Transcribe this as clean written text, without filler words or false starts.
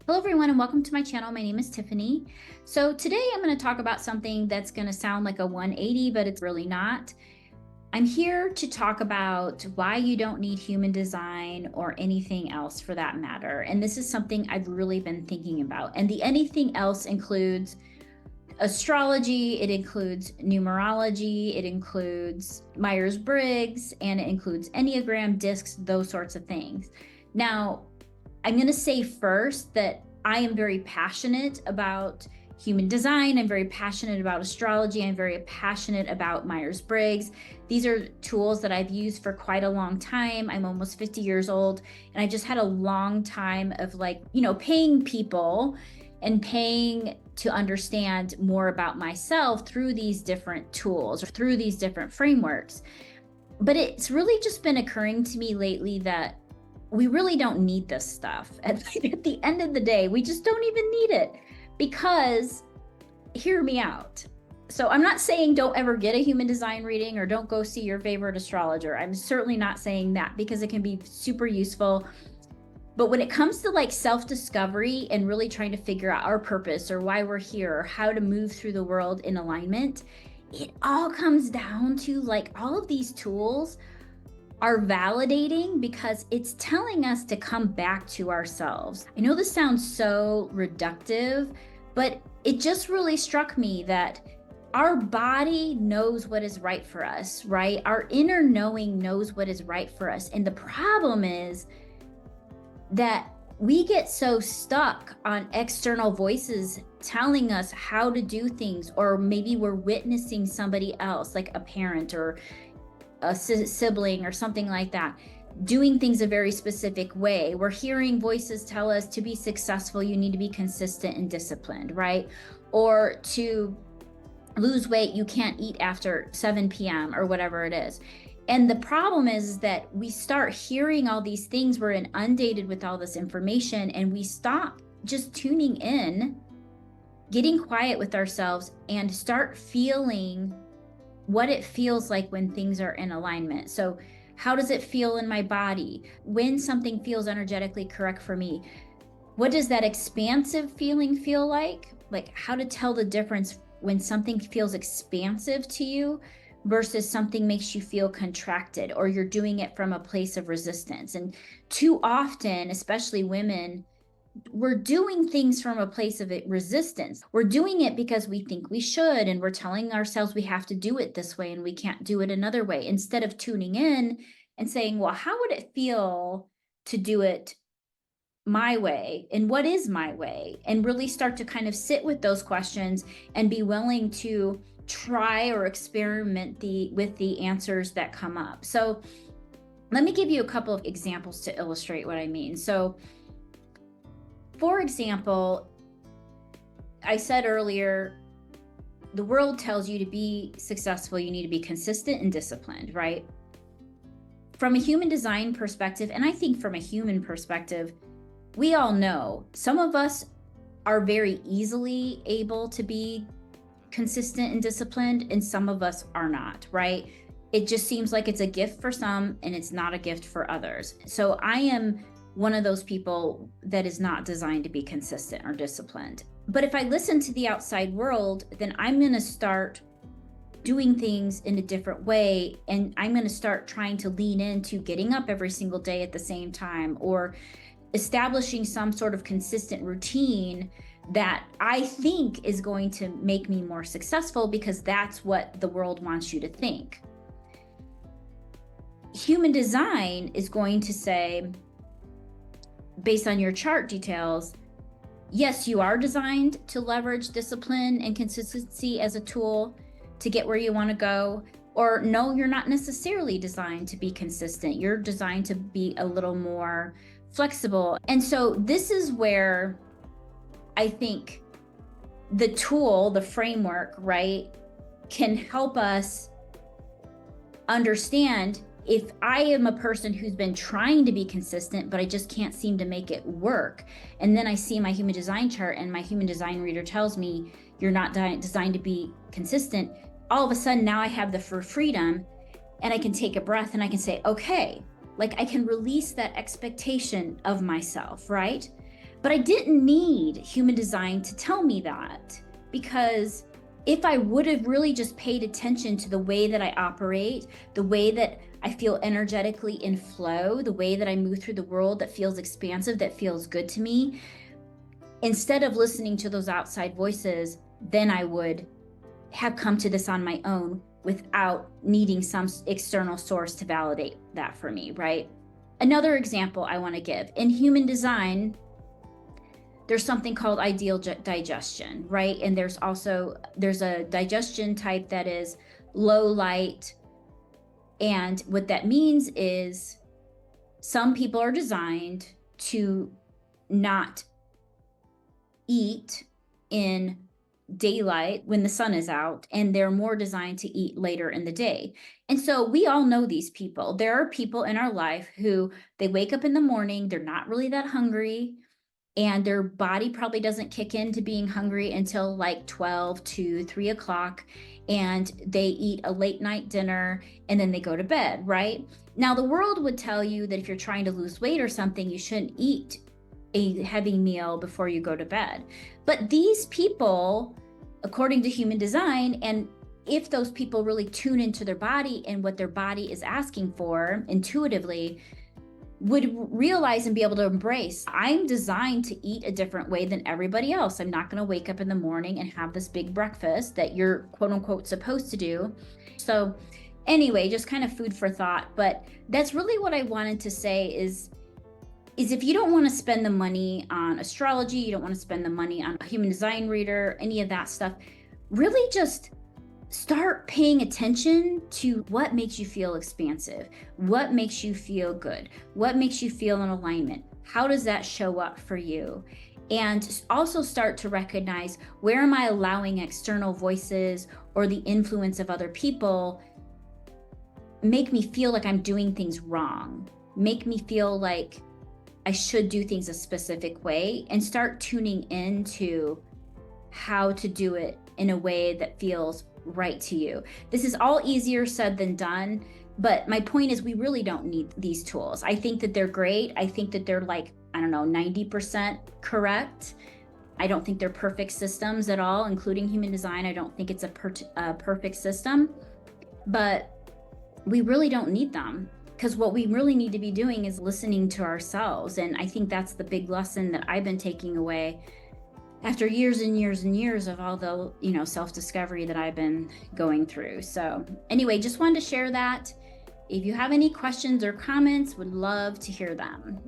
Hello everyone and welcome to my channel. My name is Tiffany. So today I'm going to talk about something that's going to sound like a 180, but it's really not. I'm here to talk about why you don't need human design or anything else for that matter. And this is something I've really been thinking about. And the anything else includes astrology, it includes numerology, it includes Myers-Briggs, and it includes Enneagram discs, those sorts of things. Now, I'm going to say first that I am very passionate about human design. I'm very passionate about astrology. I'm very passionate about Myers-Briggs. These are tools that I've used for quite a long time. I'm almost 50 years old, and I just had a long time of paying people and paying to understand more about myself through these different tools or through these different frameworks. But it's really just been occurring to me lately that we really don't need this stuff. At the end of the day, we just don't even need it because, hear me out. So I'm not saying don't ever get a human design reading or don't go see your favorite astrologer. I'm certainly not saying that because it can be super useful. But when it comes to like self-discovery and really trying to figure out our purpose or why we're here or how to move through the world in alignment, it all comes down to like all of these tools are validating because it's telling us to come back to ourselves. I know this sounds so reductive, but it just really struck me that our body knows what is right for us, right? Our inner knowing knows what is right for us. And the problem is that we get so stuck on external voices telling us how to do things, or maybe we're witnessing somebody else, like a parent or a sibling or something like that, doing things a very specific way. We're hearing voices tell us to be successful, you need to be consistent and disciplined, right? Or to lose weight, you can't eat after 7 p.m. or whatever it is. And the problem is that we start hearing all these things, we're inundated with all this information, and we stop just tuning in, getting quiet with ourselves, and start feeling what it feels like when things are in alignment. So how does it feel in my body? When something feels energetically correct for me, what does that expansive feeling feel like? Like how to tell the difference when something feels expansive to you versus something makes you feel contracted, or you're doing it from a place of resistance. And too often, especially women, we're doing things from a place of resistance. We're doing it because we think we should, and we're telling ourselves we have to do it this way and we can't do it another way, instead of tuning in and saying, well, how would it feel to do it my way? And what is my way? And really start to kind of sit with those questions and be willing to try or experiment with the answers that come up. So let me give you a couple of examples to illustrate what I mean. So for example, I said earlier, the world tells you to be successful, you need to be consistent and disciplined, right? From a human design perspective, and I think from a human perspective, we all know some of us are very easily able to be consistent and disciplined, and some of us are not, right? It just seems like it's a gift for some and it's not a gift for others. So I am one of those people that is not designed to be consistent or disciplined. But if I listen to the outside world, then I'm going to start doing things in a different way. And I'm going to start trying to lean into getting up every single day at the same time, or establishing some sort of consistent routine that I think is going to make me more successful because that's what the world wants you to think. Human design is going to say, based on your chart details, yes, you are designed to leverage discipline and consistency as a tool to get where you want to go. Or no, you're not necessarily designed to be consistent. You're designed to be a little more flexible. And so this is where I think the tool, the framework, right, can help us understand if I am a person who's been trying to be consistent, but I just can't seem to make it work. And then I see my human design chart and my human design reader tells me you're not designed to be consistent. All of a sudden now I have the freedom and I can take a breath and I can say, okay, like I can release that expectation of myself, right? But I didn't need human design to tell me that, because if I would have really just paid attention to the way that I operate, the way that I feel energetically in flow, the way that I move through the world that feels expansive, that feels good to me, instead of listening to those outside voices, then I would have come to this on my own without needing some external source to validate that for me, right? Another example I want to give in human design, there's something called ideal digestion, right? And there's a digestion type that is low light. And what that means is some people are designed to not eat in daylight when the sun is out, and they're more designed to eat later in the day. And so we all know these people. There are people in our life who they wake up in the morning, they're not really that hungry, and their body probably doesn't kick into being hungry until like 12 to 3 o'clock, and they eat a late night dinner and then they go to bed, right? Now, the world would tell you that if you're trying to lose weight or something, you shouldn't eat a heavy meal before you go to bed. But these people, according to human design, and if those people really tune into their body and what their body is asking for intuitively, would realize and be able to embrace, I'm designed to eat a different way than everybody else. I'm not going to wake up in the morning and have this big breakfast that you're quote unquote supposed to do. So anyway, just kind of food for thought. But that's really what I wanted to say is if you don't want to spend the money on astrology, you don't want to spend the money on a human design reader, any of that stuff, really just start paying attention to what makes you feel expansive, what makes you feel good, what makes you feel in alignment. How does that show up for you? And also start to recognize, where am I allowing external voices or the influence of other people make me feel like I'm doing things wrong, make me feel like I should do things a specific way, and start tuning into how to do it in a way that feels right to you. This is all easier said than done, but my point is we really don't need these tools. I think that they're great. I think that they're like, I don't know, 90% correct. I don't think they're perfect systems at all, including human design. I don't think it's a perfect system, but we really don't need them, because what we really need to be doing is listening to ourselves. And I think that's the big lesson that I've been taking away after years and years and years of all the, self-discovery that I've been going through. So anyway, just wanted to share that. If you have any questions or comments, would love to hear them.